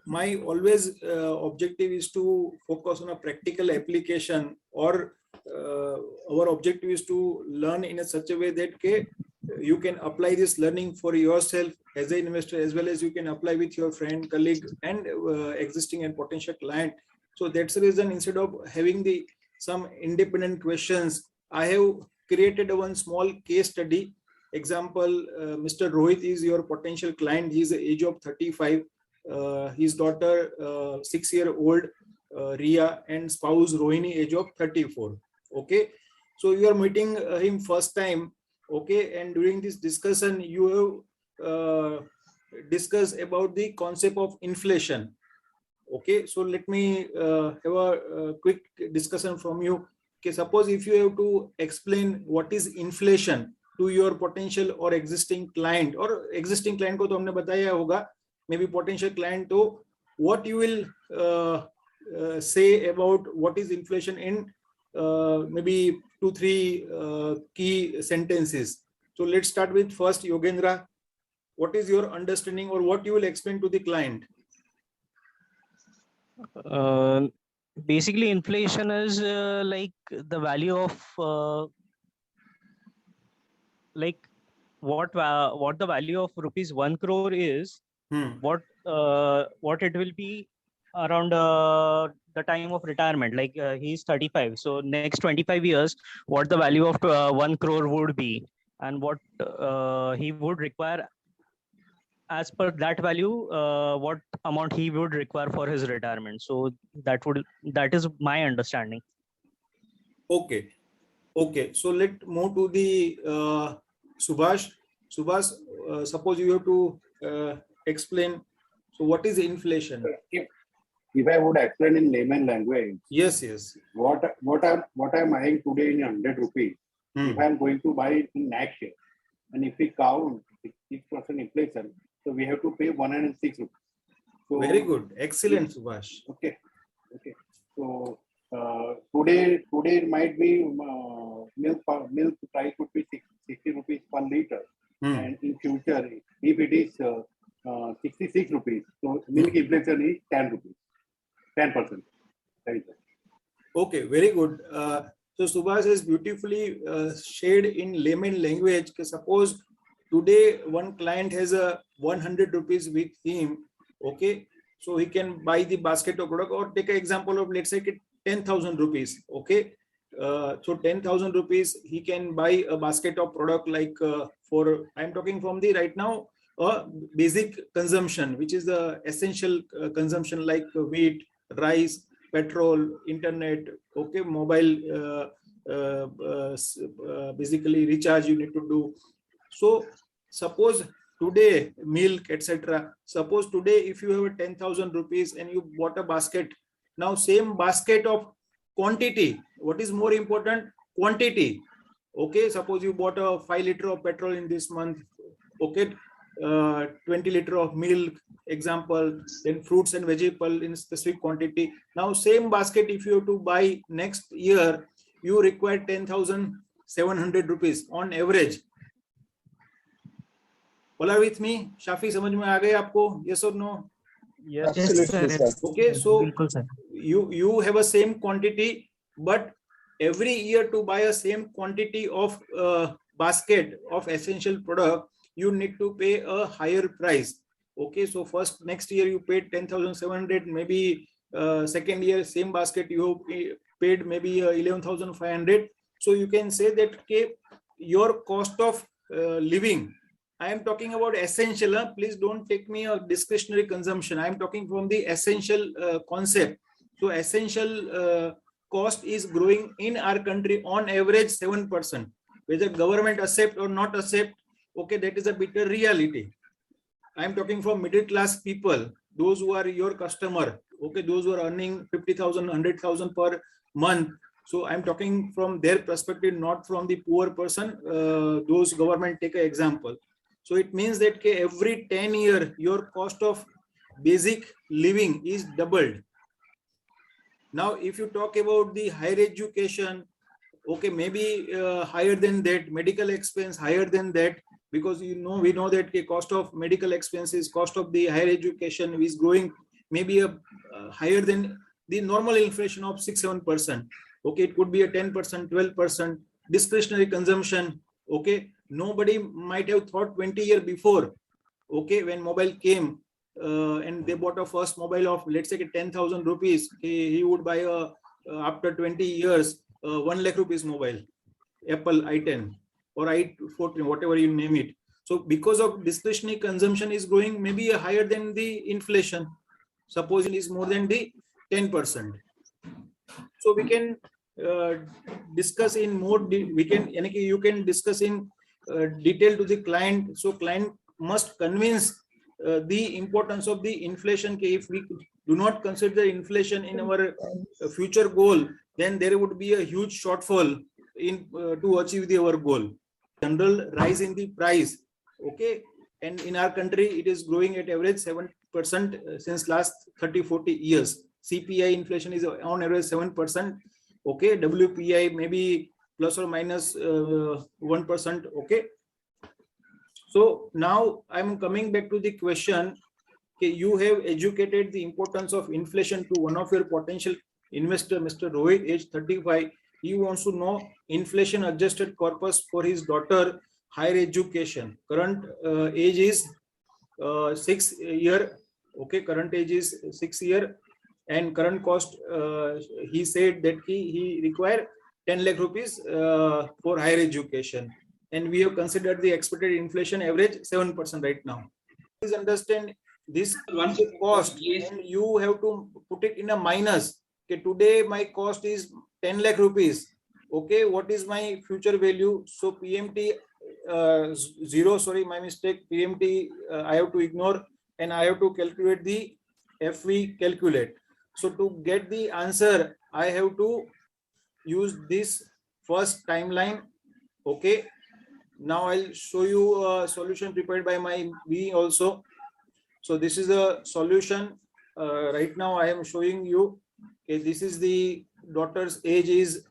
my always objective is to focus on a practical application, or our objective is to learn in a such a way that you can apply this learning for yourself as an investor, as well as you can apply with your friend, colleague, and existing and potential client. So that's the reason, instead of having some independent questions, I have created one small case study. Example, Mr. Rohit is your potential client. He is the age of 35. His daughter, 6-year-old Ria, and spouse Rohini, age of 34. Okay, so you are meeting him first time. Okay, and during this discussion, you have discussed about the concept of inflation. Okay, so let me have a quick discussion from you. Okay, suppose if you have to explain what is inflation to your potential or existing client, or existing client को तो हमने बताया होगा, maybe potential client, तो what you will say about what is inflation in maybe 2-3 key sentences. So let's start with first Yogendra. What is your understanding, or what you will explain to the client? Basically, inflation is like the value of like what the value of rupees 1 crore is. What it will be around the time of retirement. Like he's 35, so next 25 years, what the value of 1 crore would be, and what he would require as per that value, what amount he would require for his retirement. So that is my understanding. Okay, so let's move to the Subhash. Subhash, suppose you have to explain, so what is inflation? If I would explain in layman language, yes, what I'm buying today in 100 rupees, if I'm going to buy it in next year, and if we count 6% inflation, so we have to pay 106 rupees. So, very good, excellent, Subhash. Okay. So today it might be milk price would be 60 rupees per liter, and in future, if it is 66 rupees, so milk inflation is 10 rupees, 10%. Okay, very good. So Subhash has beautifully shared in layman language. Suppose today one client has a 100 rupees with him. Okay, so he can buy the basket of product, or take an example of, let's say, 10,000 rupees. Okay, so 10,000 rupees he can buy a basket of product, like for, I'm talking from the right now basic consumption, which is the essential consumption, like wheat, rice, petrol, internet, okay, mobile, basically recharge you need to do. So suppose today milk, etc. Suppose today if you have 10,000 rupees and you bought a basket, now same basket of quantity, what is more important? Quantity. Okay, suppose you bought a 5 liter of petrol in this month, okay, 20 liter of milk, example, then fruits and vegetable in specific quantity. Now same basket, if you have to buy next year, you require 10,700 rupees on average. All are with me? Shafi, समझ में आ गए आपको? Yes or no? Yes, sir. Okay, so you have a same quantity, but every year to buy a same quantity of basket of essential product, you need to pay a higher price. Okay, so first next year you paid 10,700, maybe second year same basket you paid maybe 11,500. So you can say that, okay, your cost of living, I am talking about essential, please don't take me a discretionary consumption, I am talking from the essential concept. So essential cost is growing in our country on average 7%, whether government accept or not accept. Okay, that is a bitter reality. I am talking from middle class people, those who are your customer. Okay, those who are earning 50,000, 100,000 per month. So I am talking from their perspective, not from the poor person. Those government take an example. So it means that every 10 years, your cost of basic living is doubled. Now, if you talk about the higher education, okay, maybe higher than that, medical expense higher than that, because we know that the cost of medical expenses, cost of the higher education is growing maybe a higher than the normal inflation of 6-7%. Okay, it could be a 10%, 12%. Discretionary consumption. Okay, nobody might have thought 20 years before. Okay, when mobile came and they bought a first mobile of, let's say, 10,000 rupees, he would buy a after 20 years 1 lakh rupees mobile, Apple i10 or i14, whatever you name it. So because of discretionary consumption is growing maybe higher than the inflation, suppose it is more than the 10%. So we can discuss in more, you can discuss in detail to the client. So client must convince the importance of the inflation. If we do not consider inflation in our future goal, then there would be a huge shortfall in to achieve our goal. General rise in the price. Okay, and in our country it is growing at average 7% since last 30-40 years. CPI inflation is on average 7%. Okay, WPI maybe plus or minus 1%. Okay, so now I'm coming back to the question. Okay, you have educated the importance of inflation to one of your potential investor, Mr. Rohit, age 35. He wants to know inflation adjusted corpus for his daughter higher education. Current age is 6 years. Okay, current age is 6 years, and current cost, he said that he require 10 lakh rupees for higher education, and we have considered the expected inflation average 7% right now. Please understand this once a cost, and you have to put it in a minus. Okay, today my cost is 10 lakh rupees. Okay, what is my future value? So PMT 0, sorry, my mistake. PMT I have to ignore, and I have to calculate the FV calculate. So to get the answer, I have to use this first timeline. Okay, now I'll show you a solution prepared by me also. So this is a solution. Right now I am showing you. Okay, this is the daughter's age is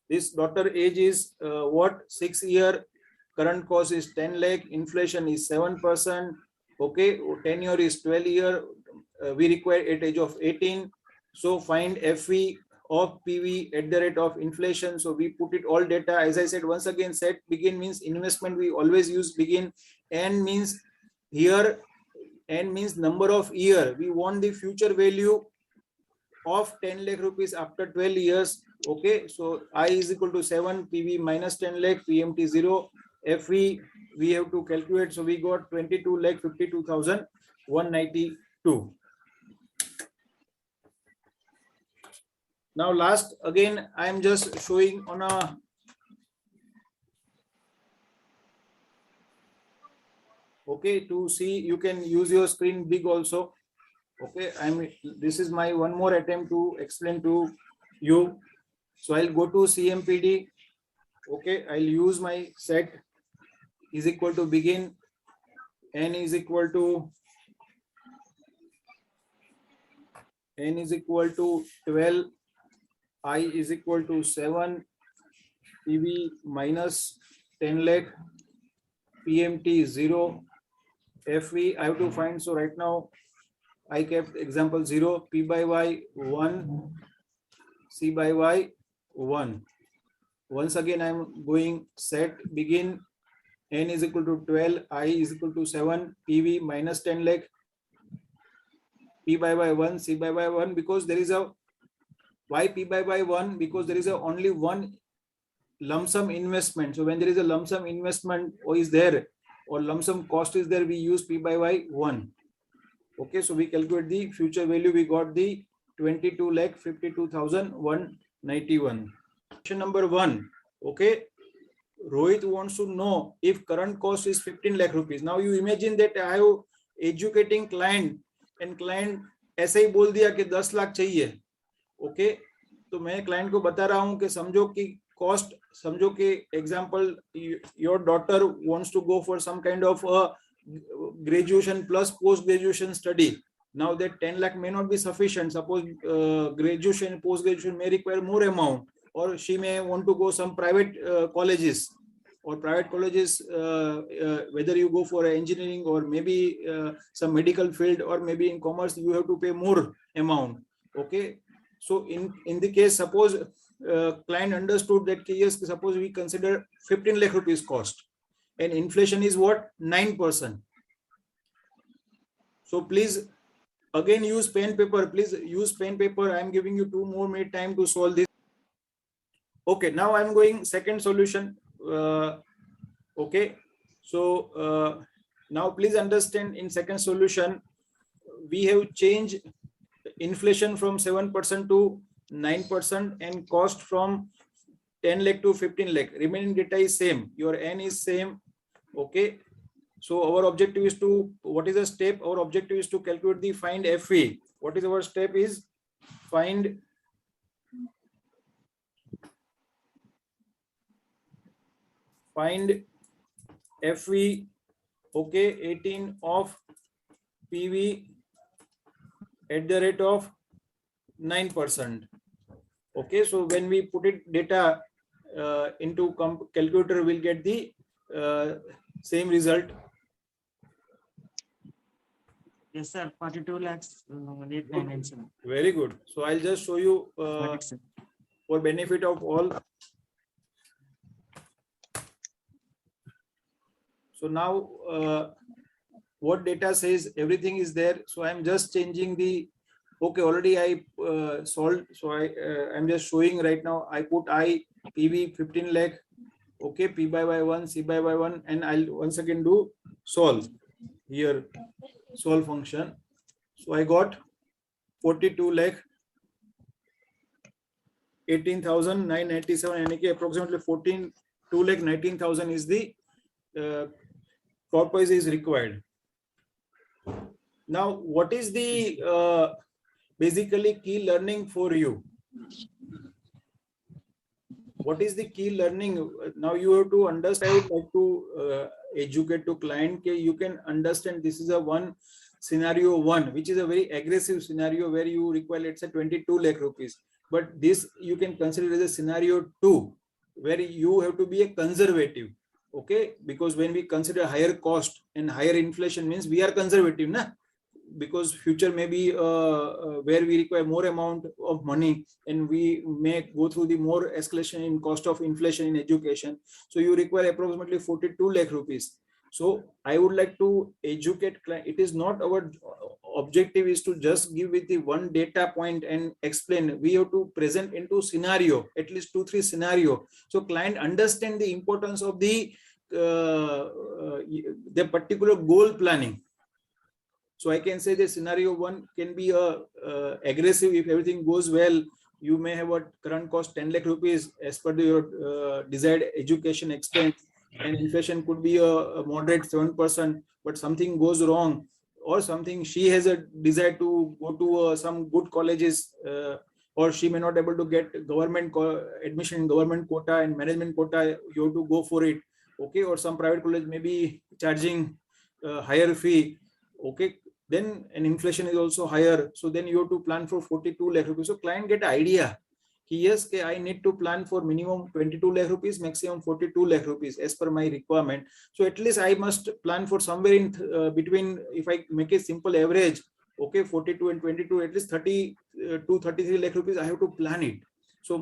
this daughter age is what? 6 years. Current cost is 10 lakh. Inflation is 7%. Okay, tenure is 12 years. We require at age of 18. So find FV of PV at the rate of inflation. So we put it all data. As I said, once again, set begin means investment. We always use begin. N means here. N means number of year. We want the future value of 10 lakh rupees after 12 years. Okay, so I is equal to 7, PV minus 10 lakh, PMT 0, FV we have to calculate. So we got 22 lakh 52,192. Now last, again, I am just showing on a okay, to see, you can use your screen big also. Okay, this is my one more attempt to explain to you. So I'll go to CMPD. Okay, I'll use my set is equal to begin, N is equal to 12, I is equal to 7, PV minus 10 lakh, PMT 0, FV I have to find. So right now I kept example 0, P by Y 1, C by Y 1. Once again I am going set begin, N is equal to 12, I is equal to 7, PV minus 10 lakh, P by Y 1, C by Y 1, because there is a why P by Y 1, because there is a only one lump sum investment. So when there is a lump sum investment or is there, or lump sum cost is there, we use P by Y 1. Okay, so we calculate the future value. We got the 22 lakh 52,191. Question number 1. Okay, Rohit wants to know if current cost is 15 lakh rupees. Now you imagine that I have educating client and client ऐसे ही बोल दिया कि 10 लाख चाहिए. Okay, तो मैं client को बता रहा हूं कि समझो कि कॉस्ट, समझो कि example your daughter wants to go for some kind of graduation plus post graduation study. Now that 10 lakh may not be sufficient. Suppose graduation, post graduation may require more amount, or she may want to go some private colleges. or private colleges, whether you go for engineering or maybe some medical field or maybe in commerce, you have to pay more amount. Okay, so in the case, suppose client understood that yes, suppose we consider 15 lakh rupees cost and inflation is what, 9%. So please again use pen paper. Please use pen paper. I am giving you 2 more minute time to solve this. Okay, now I'm going second solution. Okay, so now please understand, in second solution we have changed inflation from 7% to 9% and cost from 10 lakh to 15 lakh. Remaining data is same, your N is same. Okay, so our objective is to, what is the step? Our objective is to calculate the find FV. What is our step is find FV, okay, 18 of PV at the rate of 9%. Okay, so when we put it data into calculator, we'll get the same result. Yes, sir. 42 lakhs. 8,997. Very good. So I'll just show you for benefit of all. So now what data says, everything is there. So I'm just changing the, okay, already I solved. So I'm just showing right now. I put I PV 15 lakh. Okay, P by Y1, C by Y1, and I'll once again do solve here, solve function. So I got 42 lakh 18,997, and approximately 42 lakh 19,000 is the corpus is required. Now, what is the basically key learning for you? What is the key learning? Now you have to understand, I would like to educate to client, you can understand this is a one scenario one, which is a very aggressive scenario where you require, let's say, 22 lakh rupees. But this you can consider as a scenario two, where you have to be a conservative. Okay, because when we consider higher cost and higher inflation means we are conservative, na? Because future may be where we require more amount of money and we may go through the more escalation in cost of inflation in education. So you require approximately 42 lakh rupees. So I would like to educate client. It is not our objective is to just give with the one data point and explain. We have to present into scenario, at least 2-3 scenario. So client understand the importance of the particular goal planning. So I can say the scenario one can be aggressive. If everything goes well, you may have a current cost 10 lakh rupees as per your desired education expense, and inflation could be a moderate 7%, but something goes wrong, or something she has a desire to go to some good colleges, or she may not able to get government admission in government quota and management quota, you have to go for it. Okay, or some private college may be charging higher fee. Okay, then an inflation is also higher, so then you have to plan for 42 lakh rupees. So client get idea, yes, I need to plan for minimum 22 lakh rupees, maximum 42 lakh rupees as per my requirement. So at least I must plan for somewhere in between, if I make a simple average, okay, 42 and 22, at least 30 to 33 lakh rupees I have to plan it. So